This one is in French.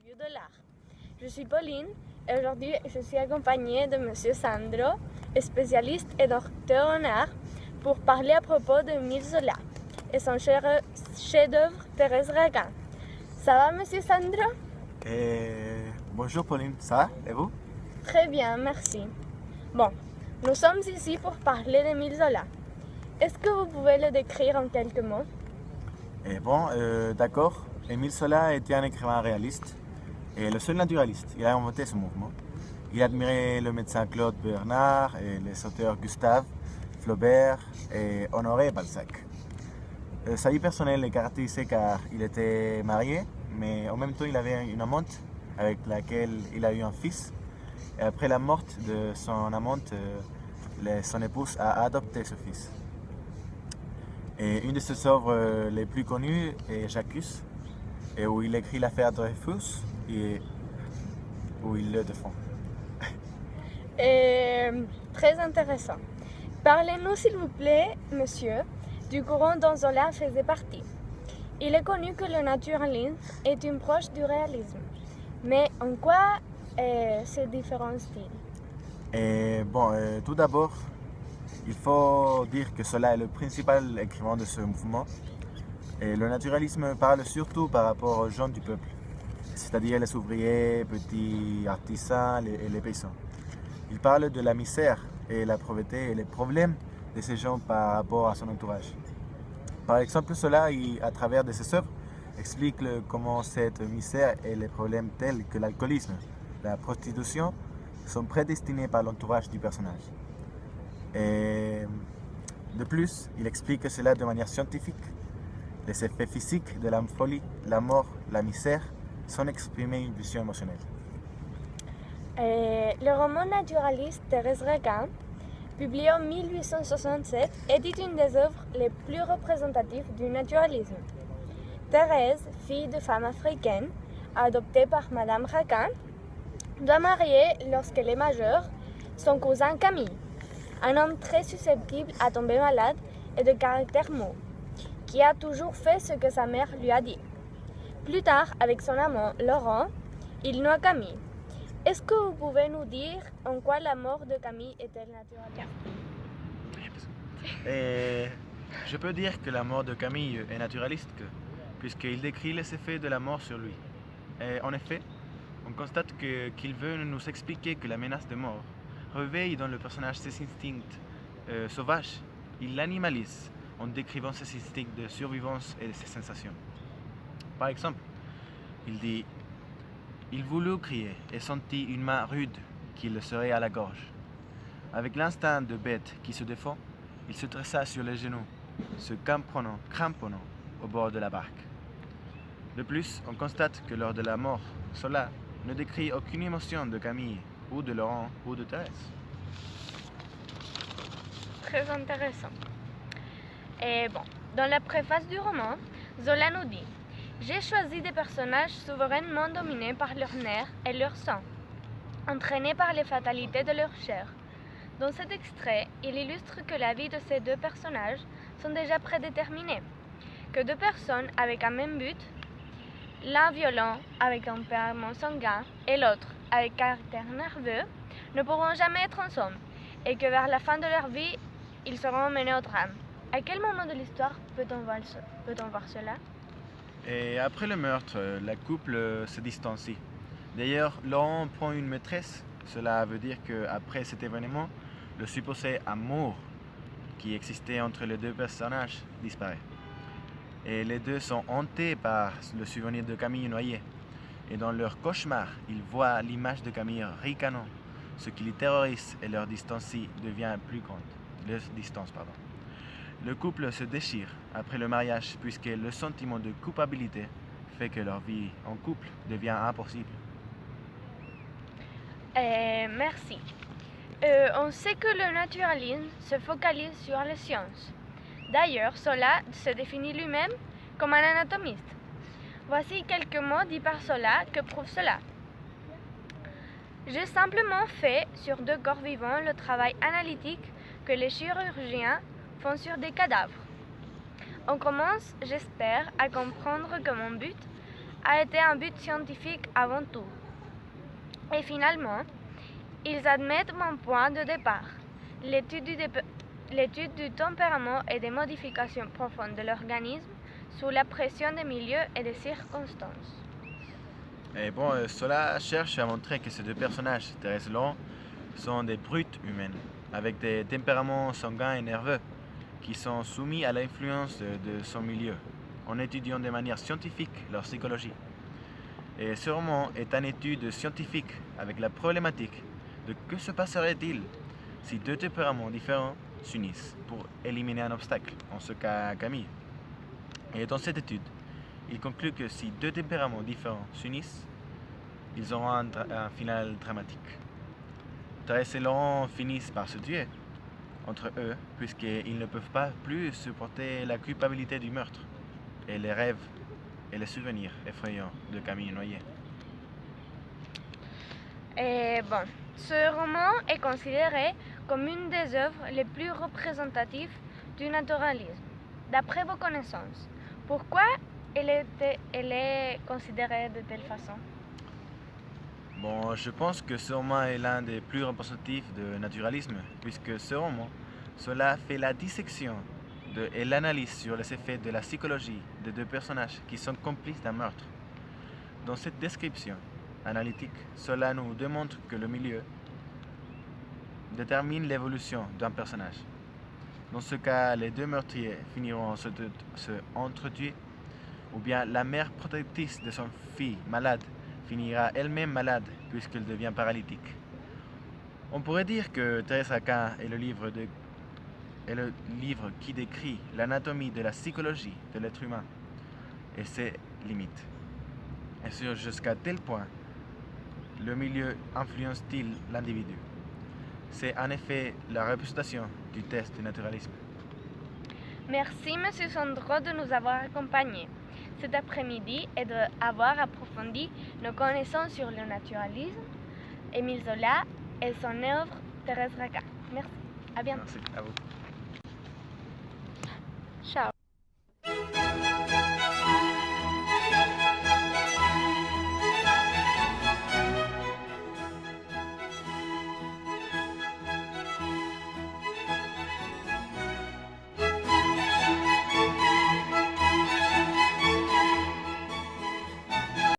milieu de l'art. Je suis Pauline et aujourd'hui je suis accompagnée de Monsieur Sandro, spécialiste et docteur en art, pour parler à propos d'Émile Zola et son chef-d'œuvre Thérèse Raquin. Ça va, Monsieur Sandro? Bonjour Pauline, ça va et vous? Très bien, merci. Bon, nous sommes ici pour parler d'Émile Zola. Est-ce que vous pouvez le décrire en quelques mots? D'accord. Émile Zola était un écrivain réaliste et le seul naturaliste. Il a inventé ce mouvement. Il admirait le médecin Claude Bernard et les auteurs Gustave, Flaubert et Honoré Balzac. Sa vie personnelle est caractérisée car il était marié, mais en même temps il avait une amante avec laquelle il a eu un fils. Et après la mort de son amante, son épouse a adopté ce fils. Et une de ses œuvres les plus connues est J'accuse, et où il écrit l'affaire Dreyfus et où il le défend. Très intéressant. Parlez-nous, s'il vous plaît, monsieur, du courant dont Zola faisait partie. Il est connu que le naturalisme est une proche du réalisme. Mais en quoi ces différents styles? Tout d'abord, il faut dire que Zola est le principal écrivain de ce mouvement. Et le naturalisme parle surtout par rapport aux gens du peuple, c'est-à-dire les ouvriers, petits artisans et les paysans. Il parle de la misère et la pauvreté et les problèmes de ces gens par rapport à son entourage. Par exemple, Zola, à travers de ses œuvres, explique comment cette misère et les problèmes tels que l'alcoolisme, la prostitution, sont prédestinés par l'entourage du personnage. Et de plus, il explique cela de manière scientifique. Les effets physiques de la folie, la mort, la misère sont exprimés une vision émotionnelle. Le roman naturaliste Thérèse Raquin, publié en 1867, est une des œuvres les plus représentatives du naturalisme. Thérèse, fille de femme africaine, adoptée par Madame Raquin, doit marier, lorsqu'elle est majeure, son cousin Camille, un homme très susceptible à tomber malade et de caractère mou, qui a toujours fait ce que sa mère lui a dit. Plus tard, avec son amant Laurent, il noie Camille. Est-ce que vous pouvez nous dire en quoi la mort de Camille est-elle naturelle? Je peux dire que la mort de Camille est naturaliste, puisqu'il décrit les effets de la mort sur lui. Et en effet, on constate qu'il veut nous expliquer que la menace de mort réveille dans le personnage ses instincts sauvages. Il l'animalise en décrivant ses instincts de survivance et ses sensations. Par exemple, il dit « Il voulut crier et sentit une main rude qui le serrait à la gorge. Avec l'instinct de bête qui se défend, il se dressa sur les genoux, se cramponnant au bord de la barque. De plus, on constate que lors de la mort, Zola ne décrit aucune émotion de Camille, ou de Laurent, ou de Thérèse. Très intéressant. Dans la préface du roman, Zola nous dit « J'ai choisi des personnages souverainement dominés par leurs nerfs et leur sang, entraînés par les fatalités de leur chair. Dans cet extrait, il illustre que la vie de ces deux personnages sont déjà prédéterminées, que deux personnes avec un même but, l'un violent avec tempérament sanguin et l'autre avec caractère nerveux, ne pourront jamais être ensemble et que vers la fin de leur vie, ils seront menés au drame. À quel moment de l'histoire peut-on voir cela? Et après le meurtre, la couple se distancie. D'ailleurs, Laurent prend une maîtresse. Cela veut dire qu'après cet événement, le supposé amour qui existait entre les deux personnages disparaît. Et les deux sont hantés par le souvenir de Camille noyée. Et dans leur cauchemar, ils voient l'image de Camille ricanant, ce qui les terrorise et leur distance devient plus grande. Le couple se déchire après le mariage puisque le sentiment de culpabilité fait que leur vie en couple devient impossible. Merci. On sait que le naturalisme se focalise sur les sciences. D'ailleurs, Zola se définit lui-même comme un anatomiste. Voici quelques mots dits par Zola que prouvent cela. J'ai simplement fait sur deux corps vivants le travail analytique que les chirurgiens font sur des cadavres. On commence, j'espère, à comprendre que mon but, a été un but scientifique avant tout. Et finalement, ils admettent mon point de départ. L'étude du tempérament et des modifications profondes de l'organisme sous la pression des milieux et des circonstances. Et bon, cela cherche à montrer que ces deux personnages, Thérèse et Laurent, sont des brutes humaines, avec des tempéraments sanguins et nerveux, qui sont soumis à l'influence de son milieu, en étudiant de manière scientifique leur psychologie. Et ce roman est une étude scientifique avec la problématique de que se passerait-il si deux tempéraments différents s'unissent pour éliminer un obstacle, en ce cas Camille. Et dans cette étude, il conclut que si deux tempéraments différents s'unissent, ils auront un final dramatique. Thérèse et Laurent finissent par se tuer entre eux, puisqu'ils ne peuvent pas plus supporter la culpabilité du meurtre et les rêves et les souvenirs effrayants de Camille Noyer. Et bon, ce roman est considéré comme une des œuvres les plus représentatives du naturalisme. D'après vos connaissances, pourquoi elle est considérée de telle façon? Bon, je pense que ce roman est l'un des plus représentatifs de naturalisme, puisque ce roman, cela fait la dissection et l'analyse sur les effets de la psychologie des deux personnages qui sont complices d'un meurtre. Dans cette description analytique, cela nous démontre que le milieu détermine l'évolution d'un personnage. Dans ce cas, les deux meurtriers finiront se entretuer, ou bien la mère protectrice de son fils malade finira elle-même malade puisqu'elle devient paralytique. On pourrait dire que Thérèse Raquin est le livre qui décrit l'anatomie de la psychologie de l'être humain et ses limites. Et jusqu'à tel point, le milieu influence-t-il l'individu? C'est en effet la représentation du test du naturalisme. Merci M. Sandro de nous avoir accompagnés cet après-midi et d'avoir approfondi nos connaissances sur le naturalisme, Émile Zola et son œuvre Thérèse Raquin. Merci. À bientôt. Merci à vous.